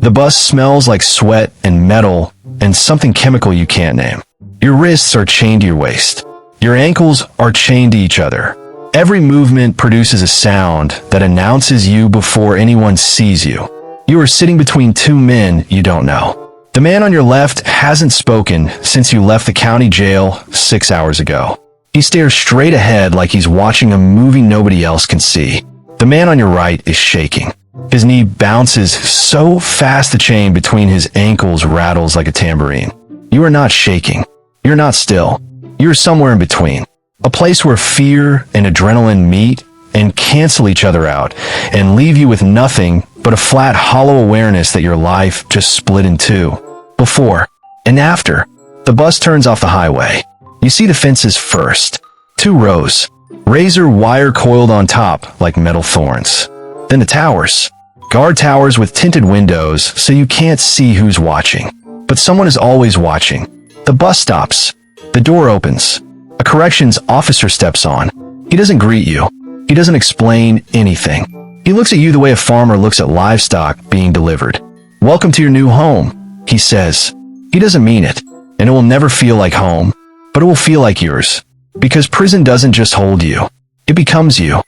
The bus smells like sweat and metal and something chemical you can't name. Your wrists are chained to your waist. Your ankles are chained to each other. Every movement produces a sound that announces you before anyone sees you. You are sitting between two men you don't know. The man on your left hasn't spoken since you left the county jail 6 hours ago. He stares straight ahead like he's watching a movie nobody else can see. The man on your right is shaking. His knee bounces so fast the chain between his ankles rattles like a tambourine. You are not shaking. You're not still. You're somewhere in between. A place where fear and adrenaline meet and cancel each other out and leave you with nothing but a flat, hollow awareness that your life just split in two. Before and after, the bus turns off the highway. You see the fences first. 2 rows. Razor wire coiled on top like metal thorns. Then the towers. Guard towers with tinted windows so you can't see who's watching. But someone is always watching. The bus stops. The door opens. A corrections officer steps on. He doesn't greet you. He doesn't explain anything. He looks at you the way a farmer looks at livestock being delivered. "Welcome to your new home," he says. He doesn't mean it, and it will never feel like home, but it will feel like yours. Because prison doesn't just hold you. It becomes you.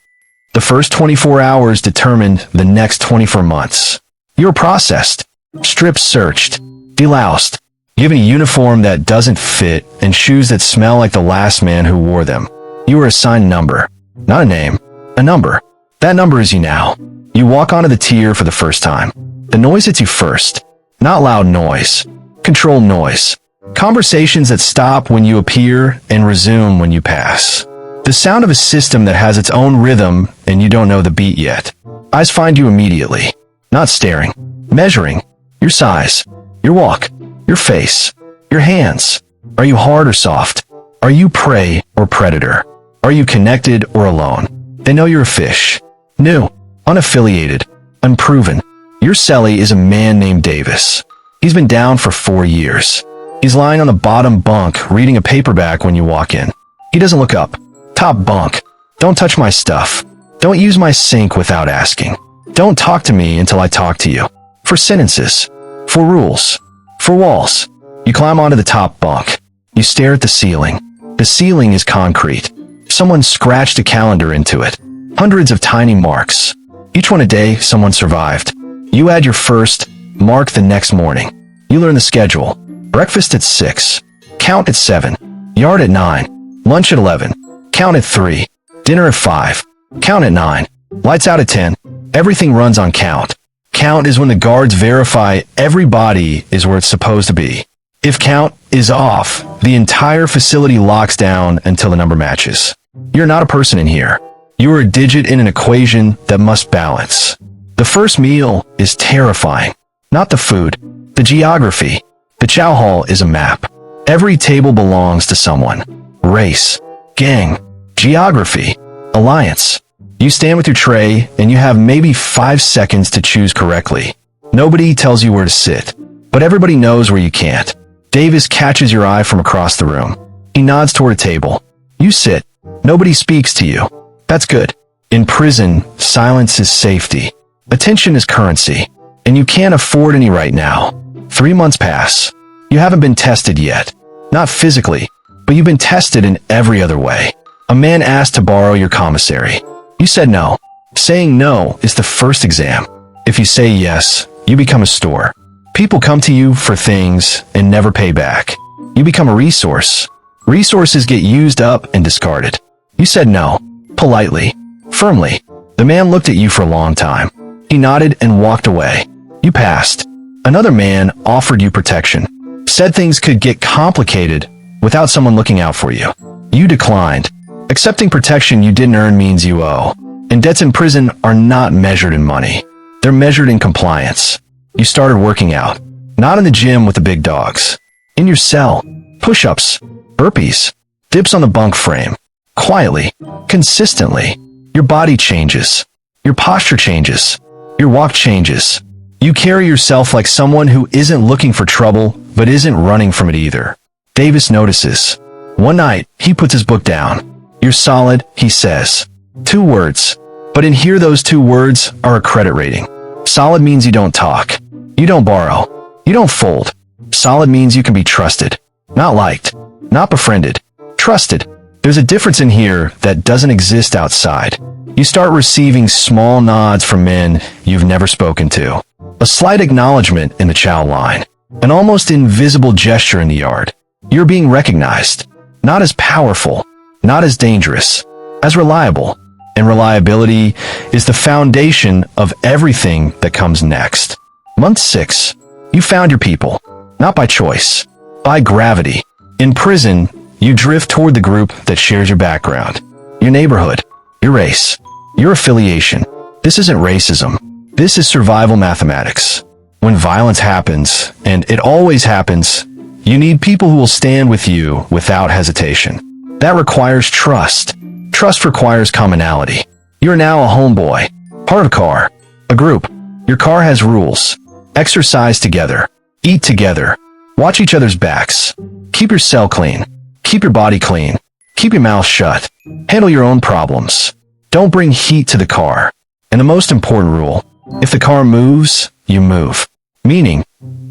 The first 24 hours determine the next 24 months. You are processed, strip searched, deloused, given a uniform that doesn't fit and shoes that smell like the last man who wore them. You are assigned a number. Not a name, a number. That number is you now. You walk onto the tier for the first time. The noise hits you first. Not loud noise. Controlled noise. Conversations that stop when you appear and resume when you pass. The sound of a system that has its own rhythm and you don't know the beat yet. Eyes find you immediately. Not staring. Measuring. Your size. Your walk. Your face. Your hands. Are you hard or soft? Are you prey or predator? Are you connected or alone? They know you're a fish. New. Unaffiliated. Unproven. Your cellie is a man named Davis. He's been down for 4 years. He's lying on the bottom bunk reading a paperback when you walk in. He doesn't look up. Top bunk. Don't touch my stuff. Don't use my sink without asking. Don't talk to me until I talk to you. For sentences. For rules. For walls. You climb onto the top bunk. You stare at the ceiling. The ceiling is concrete. Someone scratched a calendar into it. Hundreds of tiny marks. Each one a day someone survived. You add your first, mark the next morning. You learn the schedule. Breakfast at 6. Count at 7. Yard at 9. Lunch at 11. Count at 3. Dinner at 5. Count at 9. Lights out at 10. Everything runs on count. Count is when the guards verify every body is where it's supposed to be. If count is off, the entire facility locks down until the number matches. You're not a person in here. You are a digit in an equation that must balance. The first meal is terrifying. Not the food, the geography. The chow hall is a map. Every table belongs to someone. Race, gang, geography, alliance. You stand with your tray and you have maybe 5 seconds to choose correctly. Nobody tells you where to sit, but everybody knows where you can't. Davis catches your eye from across the room. He nods toward a table. You sit. Nobody speaks to you. That's good. In prison, silence is safety. Attention is currency. And you can't afford any right now. 3 months pass. You haven't been tested yet. Not physically, but you've been tested in every other way. A man asked to borrow your commissary. You said no. Saying no is the first exam. If you say yes, you become a store. People come to you for things and never pay back. You become a resource. Resources get used up and discarded. You said no. Politely. Firmly. The man looked at you for a long time. He nodded and walked away. You passed. Another man offered you protection. Said things could get complicated without someone looking out for you. You declined. Accepting protection you didn't earn means you owe. And debts in prison are not measured in money. They're measured in compliance. You started working out. Not in the gym with the big dogs. In your cell. Push-ups. Burpees. Dips on the bunk frame. Quietly. Consistently. Your body changes. Your posture changes. Your walk changes. You carry yourself like someone who isn't looking for trouble, but isn't running from it either. Davis notices. One night, he puts his book down. You're solid, he says. 2 words. But in here those 2 words are a credit rating. Solid means you don't talk. You don't borrow. You don't fold. Solid means you can be trusted. Not liked. Not befriended. Trusted. There's a difference in here that doesn't exist outside. You start receiving small nods from men you've never spoken to. A slight acknowledgement in the chow line. An almost invisible gesture in the yard. You're being recognized. Not as powerful. Not as dangerous. As reliable. And reliability is the foundation of everything that comes next. Month 6. You found your people. Not by choice. By gravity. In prison, you drift toward the group that shares your background. Your neighborhood. Your race. Your affiliation. This isn't racism. This is survival mathematics. When violence happens, and it always happens, you need people who will stand with you without hesitation. That requires trust. Trust requires commonality. You're now a homeboy. Part of a car. A group. Your car has rules. Exercise together. Eat together. Watch each other's backs. Keep your cell clean. Keep your body clean. Keep your mouth shut. Handle your own problems. Don't bring heat to the car. And the most important rule, if the car moves, you move. Meaning,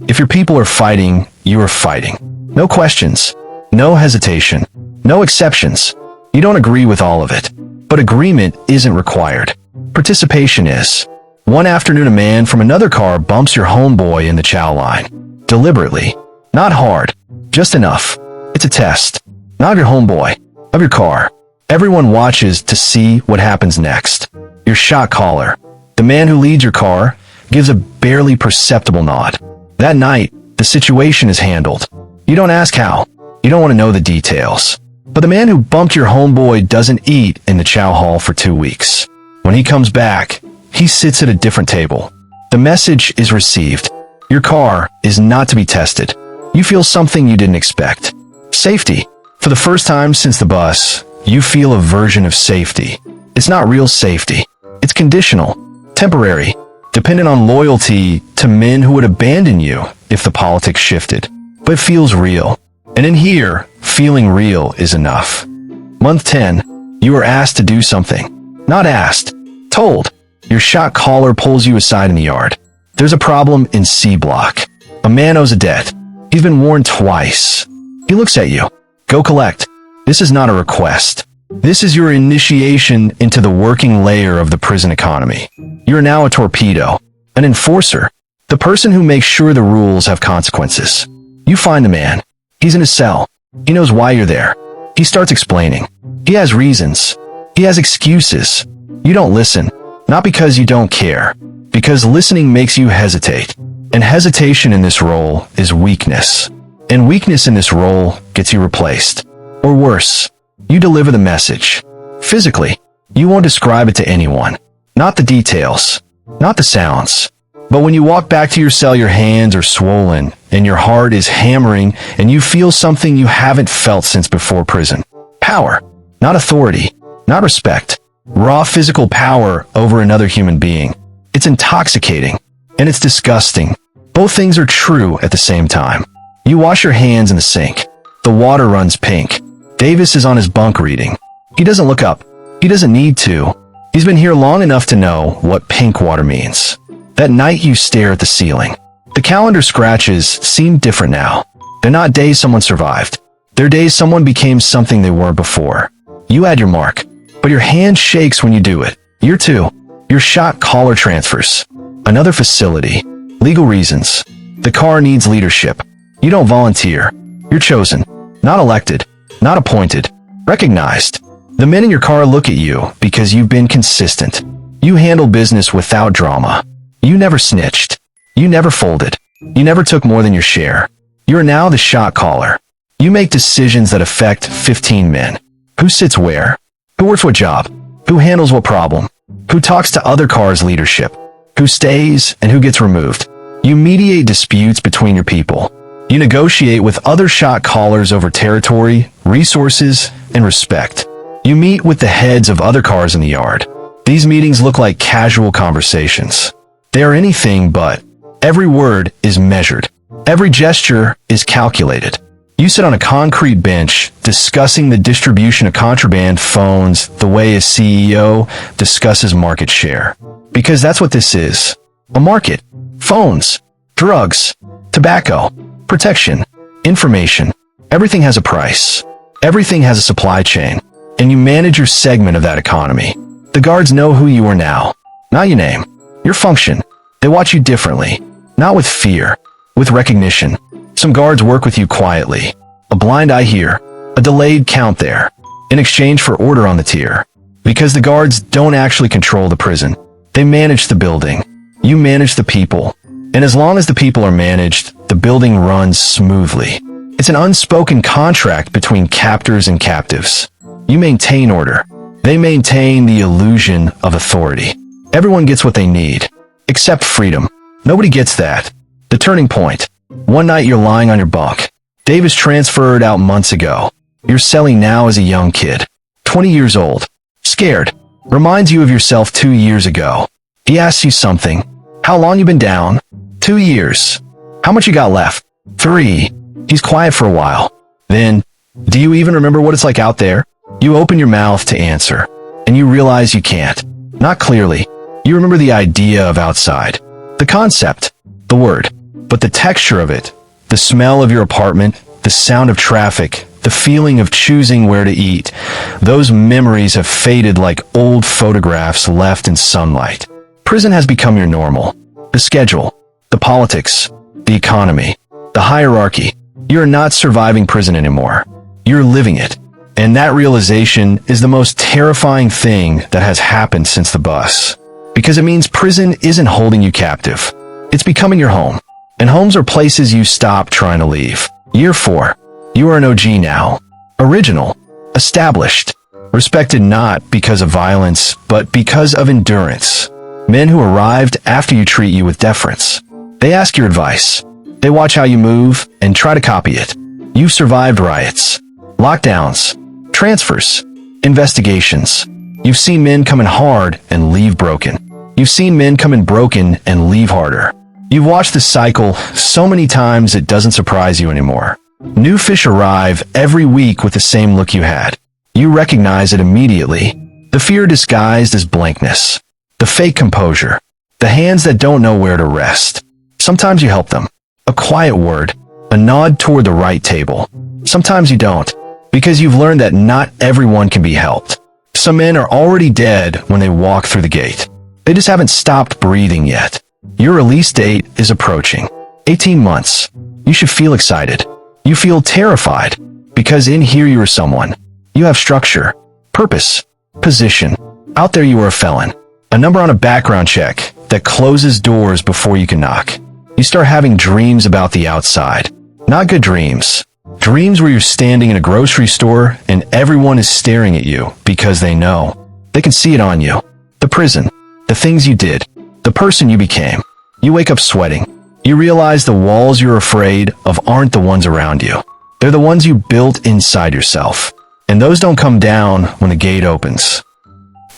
if your people are fighting, you are fighting. No questions. No hesitation. No exceptions. You don't agree with all of it. But agreement isn't required. Participation is. One afternoon, a man from another car bumps your homeboy in the chow line. Deliberately. Not hard. Just enough. It's a test. Not of your homeboy. Of your car. Everyone watches to see what happens next. Your shot caller, the man who leads your car, gives a barely perceptible nod. That night, the situation is handled. You don't ask how. You don't want to know the details. But the man who bumped your homeboy doesn't eat in the chow hall for 2 weeks. When he comes back, he sits at a different table. The message is received. Your car is not to be tested. You feel something you didn't expect. Safety. For the first time since the bus, you feel a version of safety. It's not real safety. It's conditional, temporary, dependent on loyalty to men who would abandon you if the politics shifted. But it feels real. And in here, feeling real is enough. Month 10, you are asked to do something. Not asked, told. Your shot caller pulls you aside in the yard. There's a problem in C block. A man owes a debt. He's been warned twice. He looks at you. Go collect. This is not a request. This is your initiation into the working layer of the prison economy. You are now a torpedo, an enforcer, the person who makes sure the rules have consequences. You find the man. He's in his cell. He knows why you're there. He starts explaining. He has reasons. He has excuses. You don't listen, not because you don't care, because listening makes you hesitate. And hesitation in this role is weakness. And weakness in this role gets you replaced. Or worse, you deliver the message. Physically, you won't describe it to anyone. Not the details, not the sounds. But when you walk back to your cell, your hands are swollen, and your heart is hammering, and you feel something you haven't felt since before prison. Power, not authority, not respect. Raw physical power over another human being. It's intoxicating, and it's disgusting. Both things are true at the same time. You wash your hands in the sink. The water runs pink. Davis is on his bunk reading. He doesn't look up. He doesn't need to. He's been here long enough to know what pink water means. That night you stare at the ceiling. The calendar scratches seem different now. They're not days someone survived. They're days someone became something they weren't before. You add your mark, but your hand shakes when you do it. Year 2. Your shot caller transfers. Another facility. Legal reasons. The car needs leadership. You don't volunteer. You're chosen. Not elected. Not appointed. Recognized. The men in your car look at you because you've been consistent. You handle business without drama. You never snitched. You never folded. You never took more than your share. You're now the shot caller. You make decisions that affect 15 men. Who sits where? Who works what job? Who handles what problem? Who talks to other cars' leadership? Who stays and who gets removed? You mediate disputes between your people. You negotiate with other shot callers over territory, resources, and respect. You meet with the heads of other cars in the yard. These meetings look like casual conversations. They are anything but. Every word is measured. Every gesture is calculated. You sit on a concrete bench discussing the distribution of contraband phones the way a CEO discusses market share. Because that's what this is. A market. Phones. Drugs, tobacco, protection, information. Everything has a price. Everything has a supply chain. And you manage your segment of that economy. The guards know who you are now, not your name, your function. They watch you differently, not with fear, with recognition. Some guards work with you quietly. A blind eye here, a delayed count there, in exchange for order on the tier. Because the guards don't actually control the prison. They manage the building. You manage the people. And as long as the people are managed, the building runs smoothly. It's an unspoken contract between captors and captives. You maintain order. They maintain the illusion of authority. Everyone gets what they need, except freedom. Nobody gets that. The turning point. One night you're lying on your bunk. Dave is transferred out months ago. You're selling now as a young kid, 20 years old, scared, reminds you of yourself 2 years ago. He asks you something. How long you been down? 2 years. How much you got left? 3. He's quiet for a while. Then, do you even remember what it's like out there? You open your mouth to answer, and you realize you can't. Not clearly. You remember the idea of outside, the concept, the word, but the texture of it, the smell of your apartment, the sound of traffic, the feeling of choosing where to eat, those memories have faded like old photographs left in sunlight. Prison has become your normal. The schedule, the politics, the economy, the hierarchy. You're not surviving prison anymore. You're living it. And that realization is the most terrifying thing that has happened since the bus. Because it means prison isn't holding you captive. It's becoming your home. And homes are places you stop trying to leave. Year 4. You are an OG now. Original. Established. Respected not because of violence, but because of endurance. Men who arrived after you treat you with deference. They ask your advice. They watch how you move and try to copy it. You've survived riots, lockdowns, transfers, investigations. You've seen men come in hard and leave broken. You've seen men come in broken and leave harder. You've watched this cycle so many times it doesn't surprise you anymore. New fish arrive every week with the same look you had. You recognize it immediately. The fear disguised as blankness. The fake composure. The hands that don't know where to rest. Sometimes you help them. A quiet word. A nod toward the right table. Sometimes you don't. Because you've learned that not everyone can be helped. Some men are already dead when they walk through the gate. They just haven't stopped breathing yet. Your release date is approaching. 18 months. You should feel excited. You feel terrified. Because in here you are someone. You have structure, purpose, position. Out there you are a felon. A number on a background check that closes doors before you can knock. You start having dreams about the outside. Not good dreams. Dreams where you're standing in a grocery store and everyone is staring at you because they know. They can see it on you. The prison. The things you did. The person you became. You wake up sweating. You realize the walls you're afraid of aren't the ones around you. They're the ones you built inside yourself. And those don't come down when the gate opens.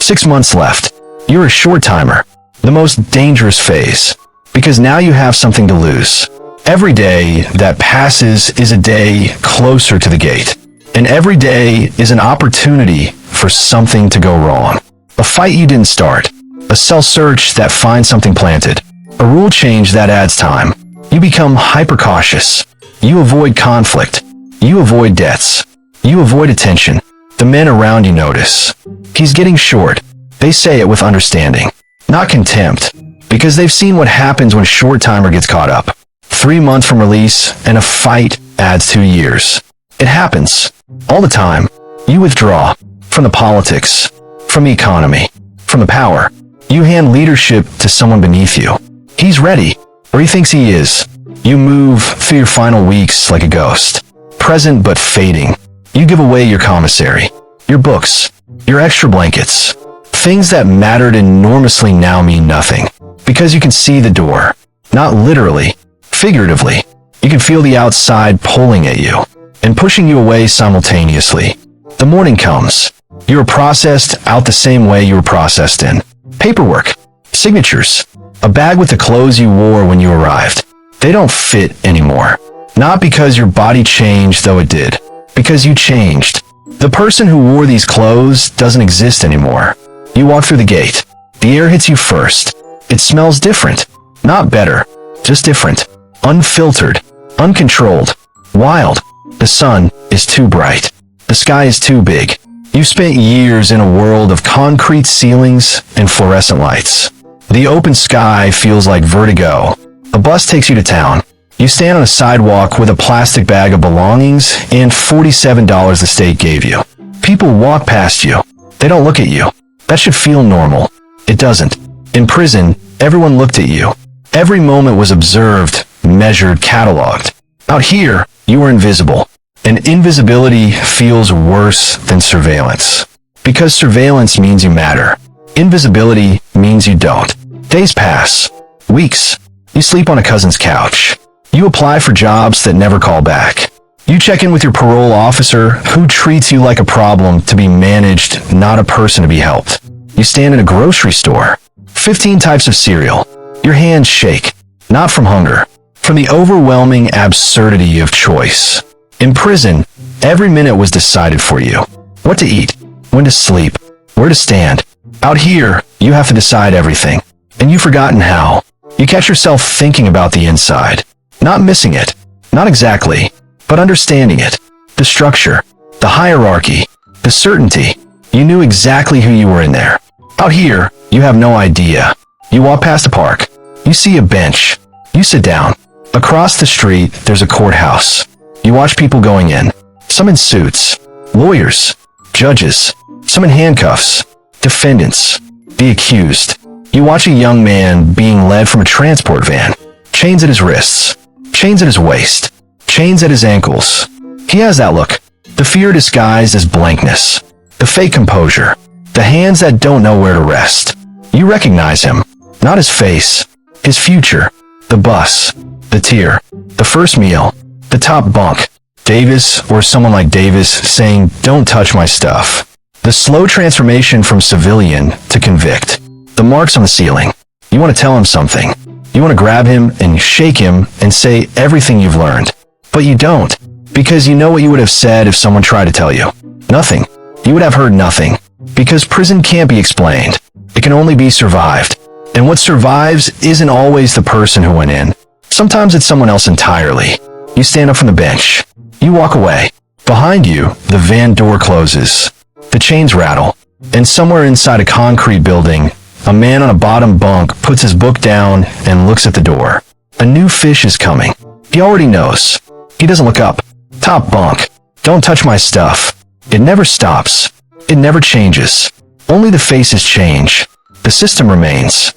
6 months left. You're a short timer. The most dangerous phase. Because now you have something to lose. Every day that passes is a day closer to the gate. And every day is an opportunity for something to go wrong. A fight you didn't start. A cell search that finds something planted. A rule change that adds time. You become hyper-cautious. You avoid conflict. You avoid debts. You avoid attention. The men around you notice. He's getting short. They say it with understanding, not contempt, because they've seen what happens when a short timer gets caught up. 3 months from release, and a fight adds 2 years. It happens. All the time. You withdraw. From the politics. From the economy. From the power. You hand leadership to someone beneath you. He's ready, or he thinks he is. You move through your final weeks like a ghost. Present but fading. You give away your commissary. Your books. Your extra blankets. Things that mattered enormously now mean nothing. Because you can see the door. Not literally. Figuratively. You can feel the outside pulling at you. And pushing you away simultaneously. The morning comes. You are processed out the same way you were processed in. Paperwork. Signatures. A bag with the clothes you wore when you arrived. They don't fit anymore. Not because your body changed, though it did. Because you changed. The person who wore these clothes doesn't exist anymore. You walk through the gate. The air hits you first. It smells different. Not better. just different, unfiltered, uncontrolled, wild. The sun is too bright. The sky is too big. You've spent years in a world of concrete ceilings and fluorescent lights. The open sky feels like vertigo. A bus takes you to town. You stand on a sidewalk with a plastic bag of belongings and $47 the state gave you. People walk past you. They don't look at you. That should feel normal. It doesn't. In prison, everyone looked at you. Every moment was observed, measured, cataloged. Out here, you are invisible. And invisibility feels worse than surveillance. Because surveillance means you matter. Invisibility means you don't. Days pass. Weeks. You sleep on a cousin's couch. You apply for jobs that never call back. You check in with your parole officer, who treats you like a problem to be managed, not a person to be helped. You stand in a grocery store. 15 types of cereal. Your hands shake. Not from hunger. From the overwhelming absurdity of choice. In prison, every minute was decided for you. What to eat, when to sleep, where to stand. Out here, you have to decide everything. And you've forgotten how. You catch yourself thinking about the inside. Not missing it. Not exactly. But understanding it. The structure. The hierarchy. The certainty. You knew exactly who you were in there. Out here, you have no idea. You walk past a park. You see a bench. You sit down. Across the street, there's a courthouse. You watch people going in. Some in suits. Lawyers. Judges. Some in handcuffs. Defendants. The accused. You watch a young man being led from a transport van. Chains at his wrists. Chains at his waist. Chains at his ankles. He has that look. The fear disguised as blankness. The fake composure. The hands that don't know where to rest. You recognize him. Not his face. His future. The bus. The tier. The first meal. The top bunk. Davis, or someone like Davis, saying, "Don't touch my stuff." The slow transformation from civilian to convict. The marks on the ceiling. You want to tell him something. You want to grab him and shake him and say everything you've learned. But you don't, because you know what you would have said if someone tried to tell you. Nothing. You would have heard nothing. Because prison can't be explained. It can only be survived. And what survives isn't always the person who went in. Sometimes it's someone else entirely. You stand up from the bench. You walk away. Behind you, the van door closes. The chains rattle. And somewhere inside a concrete building, a man on a bottom bunk puts his book down and looks at the door. A new fish is coming. He already knows. He doesn't look up. Top bunk. Don't touch my stuff. It never stops. It never changes. Only the faces change. The system remains.